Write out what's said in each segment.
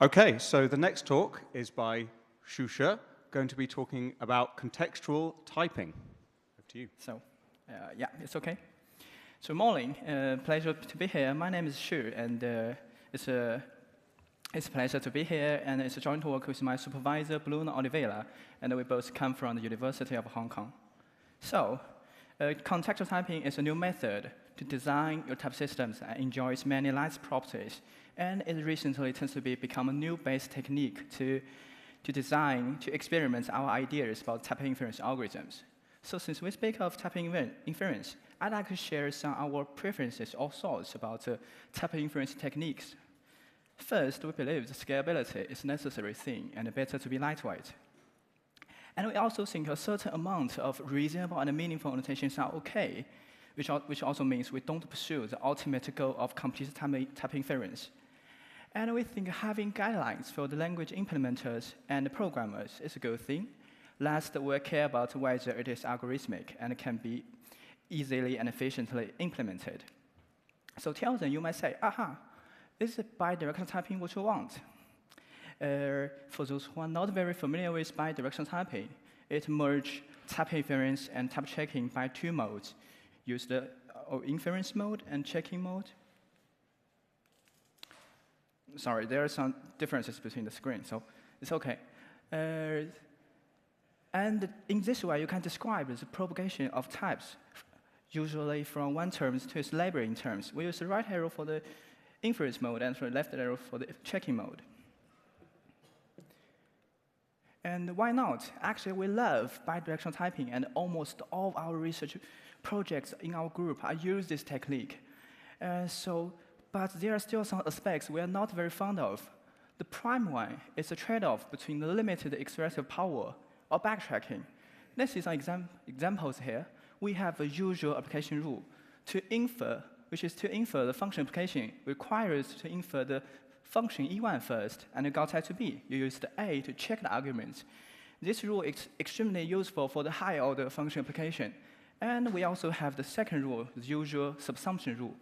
Okay, so the next talk is by Xue, going to be talking about contextual typing. Over to you. So, yeah, it's okay. So, morning, pleasure to be here. My name is Xue, and it's a pleasure to be here, and it's a joint work with my supervisor, Bruno Oliveira, and we both come from the University of Hong Kong. So, contextual typing is a new method to design your type systems and enjoys many nice properties, and it recently tends to become a new base technique to experiment our ideas about type inference algorithms. So since we speak of type inference, I'd like to share some of our preferences or thoughts about type inference techniques. First, we believe that scalability is a necessary thing and better to be lightweight. And we also think a certain amount of reasonable and meaningful annotations are okay, which also means we don't pursue the ultimate goal of complete type inference. And we think having guidelines for the language implementers and the programmers is a good thing. Last, we care about whether it is algorithmic and can be easily and efficiently implemented. So tell them, you might say, aha, is bidirectional typing what you want? For those who are not very familiar with bidirectional typing, it merges type inference and type checking by two modes. Use the inference mode and checking mode. Sorry, there are some differences between the screens, so it's OK. And in this way, you can describe the propagation of types, usually from one term to its labeling terms. We use the right arrow for the inference mode and the left arrow for the checking mode. And why not? Actually, we love bidirectional typing, and almost all our research projects in our group use this technique. But there are still some aspects we are not very fond of. The prime one is a trade-off between the limited expressive power or backtracking. Let's see some examples here. We have a usual application rule. To infer, which is to infer the function application, requires to infer the function E1 first, and you got to B. You use the A to check the arguments. This rule is extremely useful for the high-order function application. And we also have the second rule, the usual subsumption rule,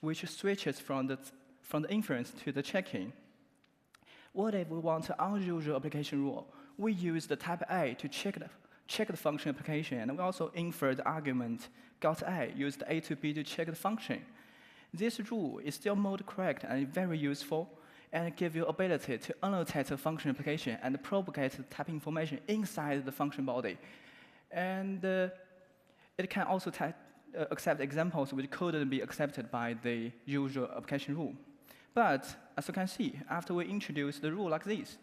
which switches from the inference to the checking. What if we want an unusual application rule? We use the type A to check the function application, and we also infer the argument got A, use the A to B to check the function. This rule is still mode correct and very useful, and gives you ability to annotate the function application and propagate the type information inside the function body. And it can also accept examples which couldn't be accepted by the usual application rule. But as you can see, after we introduce the rule like this,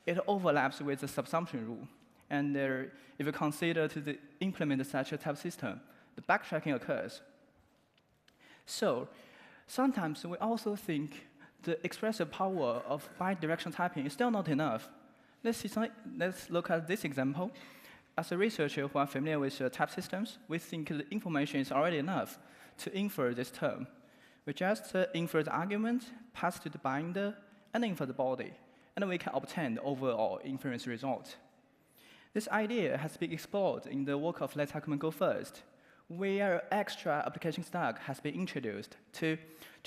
it overlaps with the subsumption rule. And if you consider to implement such a type system, the backtracking occurs. So sometimes we also think the expressive power of bidirectional typing is still not enough. Let's look at this example. As a researcher who are familiar with type systems, we think the information is already enough to infer this term. We just infer the argument, pass to the binder, and infer the body. And we can obtain the overall inference result. This idea has been explored in the work of Let's Go First, where extra application stack has been introduced to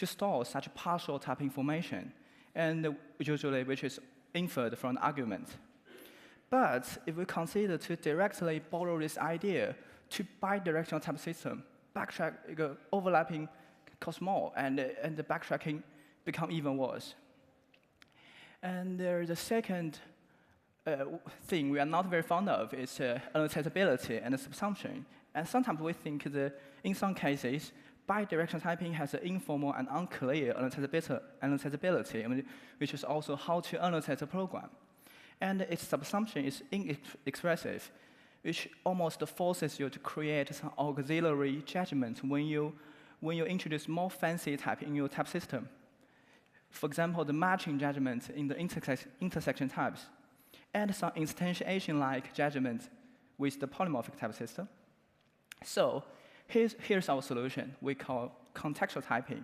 store such partial type information, and usually which is inferred from the argument. But if we consider to directly borrow this idea to bidirectional type system, overlapping costs more, and the backtracking become even worse. And the second thing we are not very fond of is annotatability and subsumption. And sometimes we think that in some cases, bidirectional typing has an informal and unclear annotatability, which is also how to annotate a program. And its subsumption is inexpressive, which almost forces you to create some auxiliary judgment when you introduce more fancy type in your type system. For example, the matching judgment in the intersection types, and some instantiation-like judgment with the polymorphic type system. So here's our solution. We call contextual typing.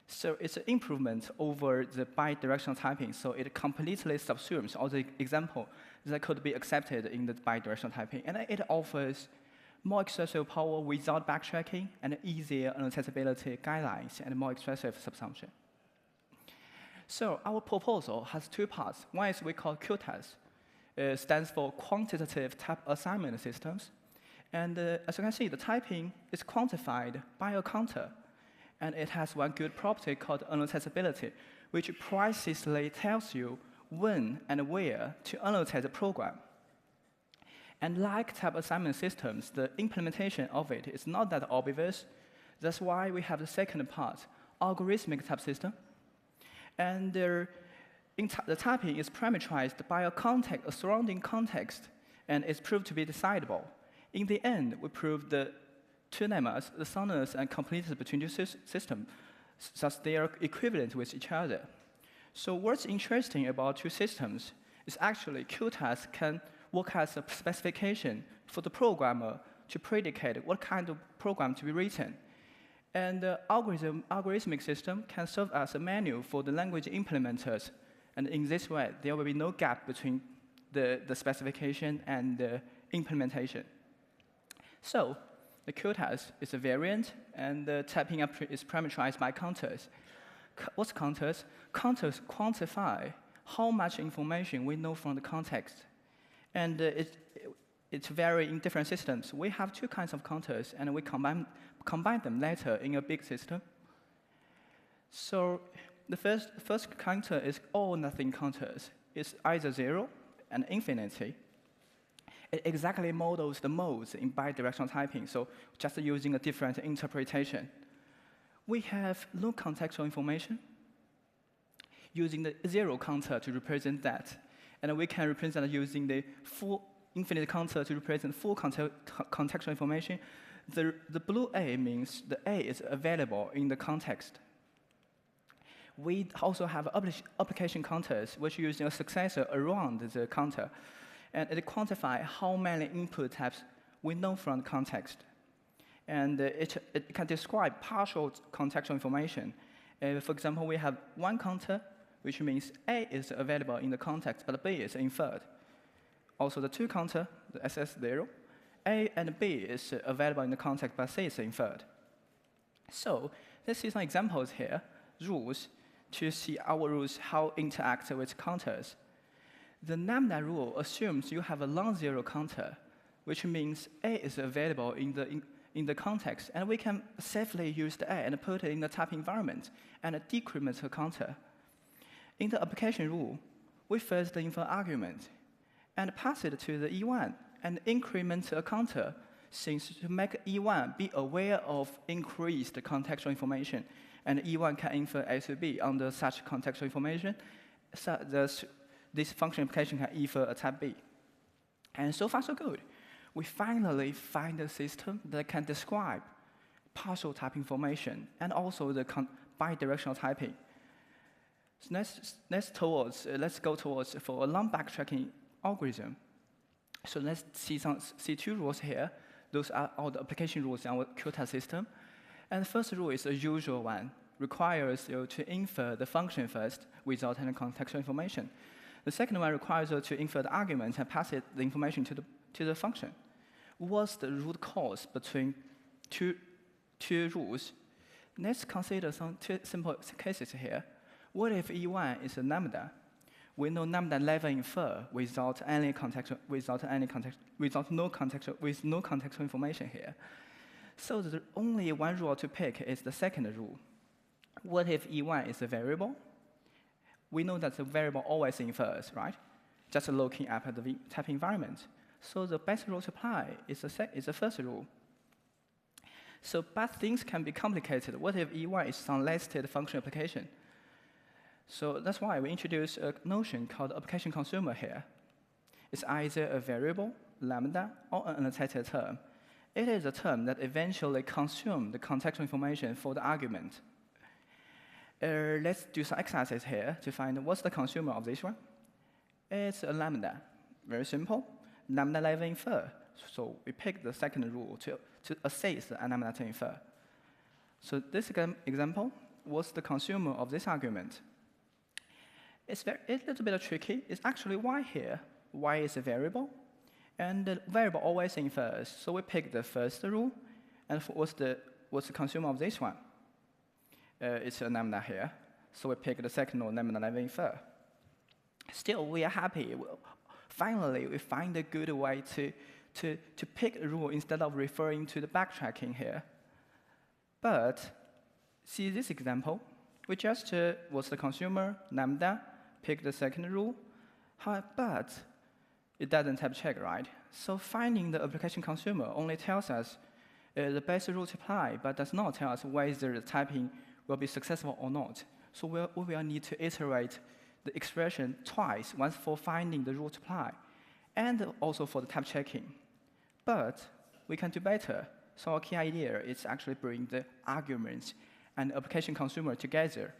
So it's an improvement over the bidirectional typing. So it completely subsumes all the example that could be accepted in the bidirectional typing. And it offers more expressive power without backtracking, and easier annotatability guidelines, and more expressive subsumption. So our proposal has two parts. One is we call QTAS. It stands for Quantitative Type Assignment Systems. And as you can see, the typing is quantified by a counter. And it has one good property called annotatability, which precisely tells you when and where to annotate the program. And like type assignment systems, the implementation of it is not that obvious. That's why we have the second part, algorithmic type system. And the typing is parameterized by a surrounding context, and it's proved to be decidable. In the end, we proved the two lemmas, the soundness and completeness between two systems, thus they are equivalent with each other. So what's interesting about two systems is actually QTAS can work as a specification for the programmer to predicate what kind of program to be written. And the algorithmic system can serve as a manual for the language implementers. And in this way, there will be no gap between the specification and the implementation. So the QTAS is a variant, and the typing is parameterized by counters. What's counters? Counters quantify how much information we know from the context. And it's vary in different systems. We have two kinds of counters, and we combine them later in a big system. So the first counter is all-nothing counters. It's either 0 and infinity. It exactly models the modes in bidirectional typing, so just using a different interpretation. We have no contextual information, using the 0 counter to represent that. And we can represent using the full infinite counter to represent full contextual information. The blue A means the A is available in the context. We also have application counters, which using a successor around the counter. And it quantifies how many input types we know from the context. And it can describe partial contextual information. For example, we have one counter, which means A is available in the context, but B is inferred. Also, the two counter, the SS0, A and B is available in the context, but C is inferred. So let's see some examples here, rules, to see our rules how interact with counters. The lambda rule assumes you have a non-zero counter, which means A is available in the context, and we can safely use the A and put it in the type environment and decrement the counter. In the application rule, we first infer argument and pass it to the E1 and increment a counter, since to make E1 be aware of increased contextual information, and E1 can infer A to B under such contextual information, so this function application can infer a type B. And so far, so good. We finally find a system that can describe partial type information and also the bidirectional typing. So let's go towards for a long backtracking algorithm. So let's see two rules here. Those are all the application rules in our QTAS system. And the first rule is a usual one, requires you to infer the function first without any contextual information. The second one requires you to infer the argument and pass the information to the function. What's the root cause between two rules? Let's consider some two simple cases here. What if E1 is a lambda? We know lambda never infer with no contextual information here. So the only one rule to pick is the second rule. What if E1 is a variable? We know that the variable always infers, right? Just looking at the type environment. So the best rule to apply is the first rule. So, but things can be complicated. What if E1 is some listed function application? So that's why we introduce a notion called application consumer here. It's either a variable, lambda, or an annotated term. It is a term that eventually consumes the contextual information for the argument. Let's do some exercises here to find what's the consumer of this one. It's a lambda. Very simple. Lambda never infer. So we pick the second rule to assess the lambda to infer. So this example, what's the consumer of this argument? It's a little bit tricky. It's actually y here. Y is a variable, and the variable always infers. So we pick the first rule, and what's the consumer of this one? It's a lambda here. So we pick the second rule, lambda infer. Still, we are happy. Finally, we find a good way to pick a rule instead of referring to the backtracking here. But see this example. We just was the consumer, lambda, pick the second rule. But it doesn't have check, right? So finding the application consumer only tells us the base rule to apply, but does not tell us whether the typing will be successful or not. So we will need to iterate the expression twice, once for finding the rule to apply, and also for the type checking. But we can do better. So our key idea is actually bring the arguments and application consumer together.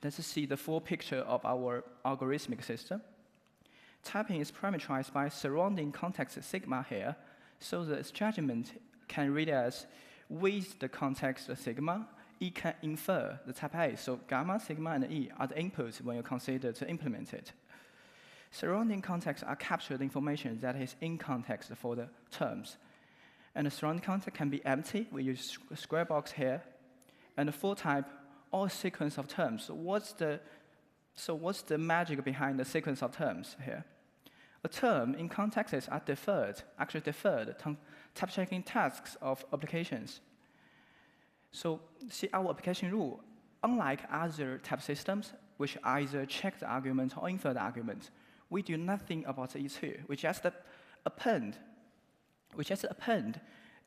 Let's see the full picture of our algorithmic system. Typing is parameterized by surrounding context sigma here, so the judgment can read as with the context sigma, it can infer the type A. So gamma, sigma, and E are the inputs when you consider to implement it. Surrounding context are captured information that is in context for the terms. And the surrounding context can be empty. We use a square box here. And the full type or sequence of terms. So what's the magic behind the sequence of terms here? A term in contexts are deferred type checking tasks of applications. So see our application rule, unlike other type systems, which either check the argument or infer the argument, we do nothing about the E2. We just append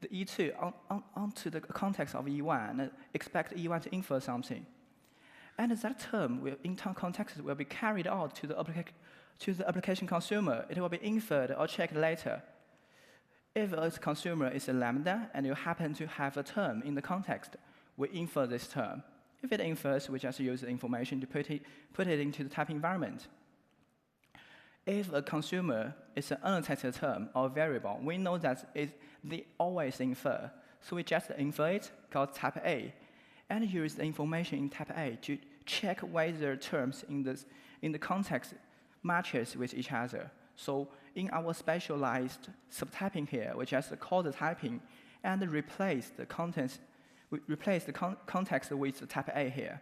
the E2 onto the context of E1 and expect E1 to infer something. And that term in context will be carried out to the application consumer. It will be inferred or checked later. If a consumer is a lambda and you happen to have a term in the context, we infer this term. If it infers, we just use the information to put it into the type environment. If a consumer is an annotated term or variable, we know that they always infer. So we just infer it, called type A, and use the information in type A to check whether terms in the context matches with each other. So in our specialized subtyping here, we just call the typing and replace the context with the type A here.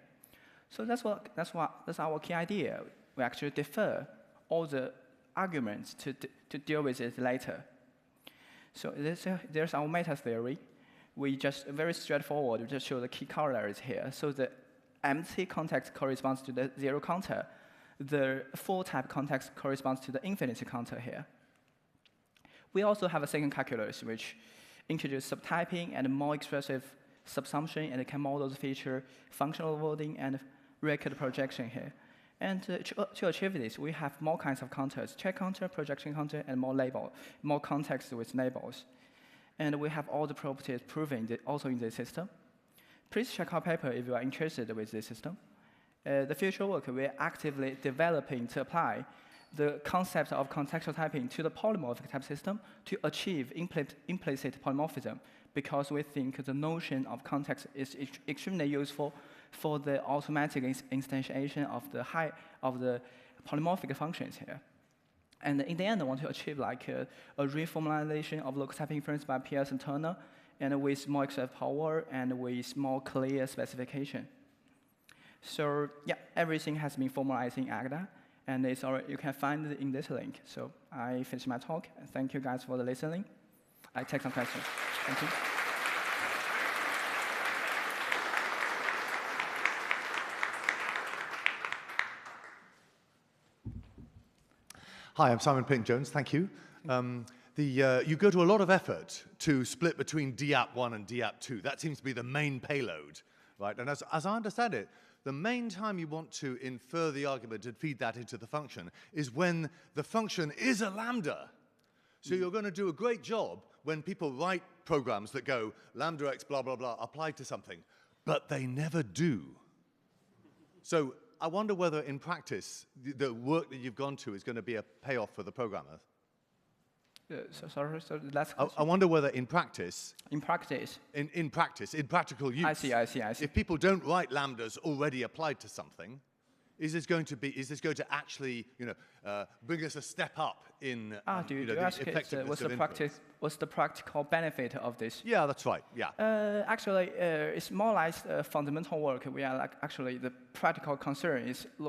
So that's our key idea. We actually defer all the arguments to deal with it later. So there's our metatheory. We just very straightforward. We just show the key corollaries here. So the empty context corresponds to the zero counter. The full type context corresponds to the infinity counter here. We also have a second calculus, which introduces subtyping and more expressive subsumption, and it can model the feature functional loading and record projection here. And to achieve this, we have more kinds of counters: check counter, projection counter, and more context with labels. And we have all the properties proven also in this system. Please check our paper if you are interested with this system. The future work we are actively developing to apply the concept of contextual typing to the polymorphic type system to achieve implicit polymorphism, because we think the notion of context is extremely useful for the automatic instantiation of the polymorphic functions here. And in the end, I want to achieve like a reformalization of local type inference by Pierce and Turner, and with more expressive power and with more clear specification. So yeah, everything has been formalized in Agda, and you can find it in this link. So I finished my talk. Thank you guys for the listening. I take some questions. Thank you. Hi, I'm Simon Pink-Jones. Thank you. You go to a lot of effort to split between DAP1 and DAP2. That seems to be the main payload, right? And as I understand it, the main time you want to infer the argument and feed that into the function is when the function is a lambda. So you're going to do a great job when people write programs that go lambda x blah, blah, blah, applied to something, but they never do. So I wonder whether in practice, the work that you've gone to is going to be a payoff for the programmer. Sorry, so the last question? I wonder whether in practice... In practice? In practice, in practical use. I see. If people don't write lambdas already applied to something, is this going to actually, bring us a step up in do you the ask effectiveness of inference? What's the practical benefit of this? Yeah, that's right. Yeah. Actually, it's more like fundamental work. We are actually the practical concern is we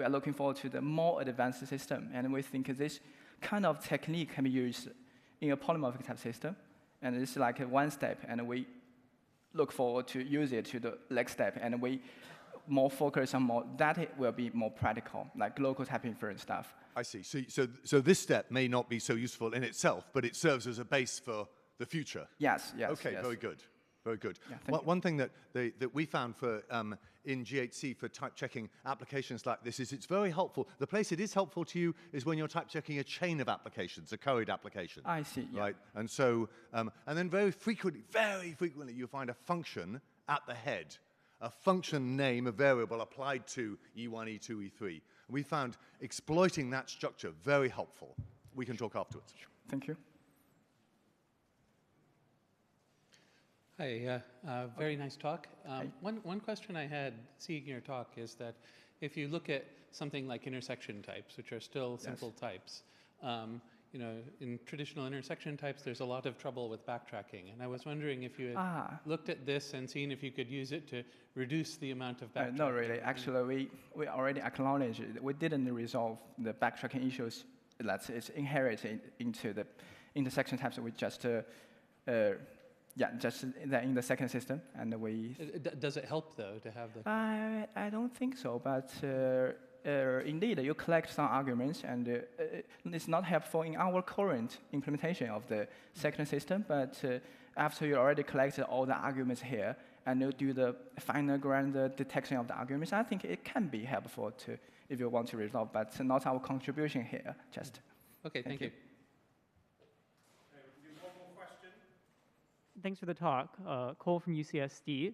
are looking forward to the more advanced system, and we think this kind of technique can be used in a polymorphic type system, and it's like one step, and we look forward to use it to the next step, and we more focus on that it will be more practical, like local type inference stuff. I see. So this step may not be so useful in itself, but it serves as a base for the future. Yes. Okay, yes. very good. Very good. Yeah, One thing that we found for in GHC for type checking applications like this is it's very helpful. The place it is helpful to you is when you're type checking a chain of applications, a code application. I see. Yeah. Right. And so and then very frequently you find a function at the head, a function name, a variable applied to E1, E2, E3. We found exploiting that structure very helpful. We can talk afterwards. Thank you. Hi, very nice talk. One question I had seeing your talk is that if you look at something like intersection types, which are still simple types, in traditional intersection types, there's a lot of trouble with backtracking. And I was wondering if you had looked at this and seen if you could use it to reduce the amount of backtracking. No, really. Actually, we already acknowledged it. We didn't resolve the backtracking issues that is inherited into the intersection types. We just just in the second system, and we. Does it help though to have the? I don't think so, but indeed you collect some arguments, and it's not helpful in our current implementation of the second system. But after you already collected all the arguments here, and you do the final grand detection of the arguments, I think it can be helpful to if you want to resolve, but not our contribution here. Just. Okay, thank you. Thanks for the talk. Cole from UCSD.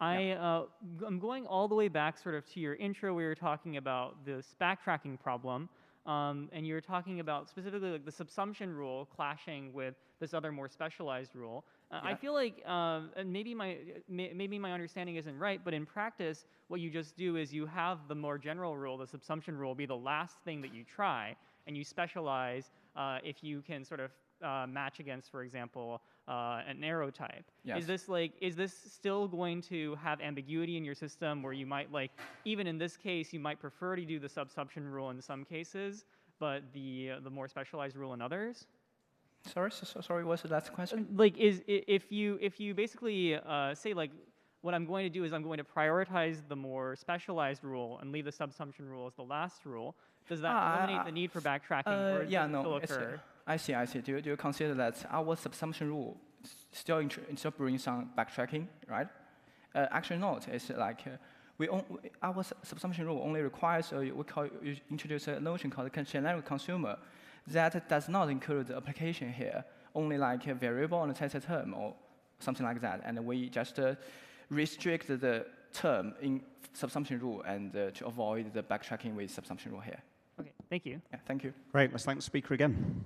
I'm going all the way back sort of to your intro where you were talking about this backtracking problem, and you were talking about specifically like the subsumption rule clashing with this other more specialized rule. I feel like, and maybe my understanding isn't right, but in practice, what you just do is you have the more general rule, the subsumption rule, be the last thing that you try, and you specialize if you can sort of match against, for example, an arrow type. Yes. Is this still going to have ambiguity in your system where you might even in this case, you might prefer to do the subsumption rule in some cases, but the more specialized rule in others? Sorry, what's the last question? If you basically say what I'm going to do is I'm going to prioritize the more specialized rule and leave the subsumption rule as the last rule, does that eliminate the need for backtracking, or does it still occur? I see. Do you consider that our subsumption rule still brings some backtracking, right? Actually, not. It's like our subsumption rule only requires we introduce a notion called generic consumer that does not include the application here, only like a variable and a tensor term or something like that, and we just restrict the term in subsumption rule and to avoid the backtracking with subsumption rule here. Okay, thank you. Yeah, thank you. Great. Let's thank the speaker again.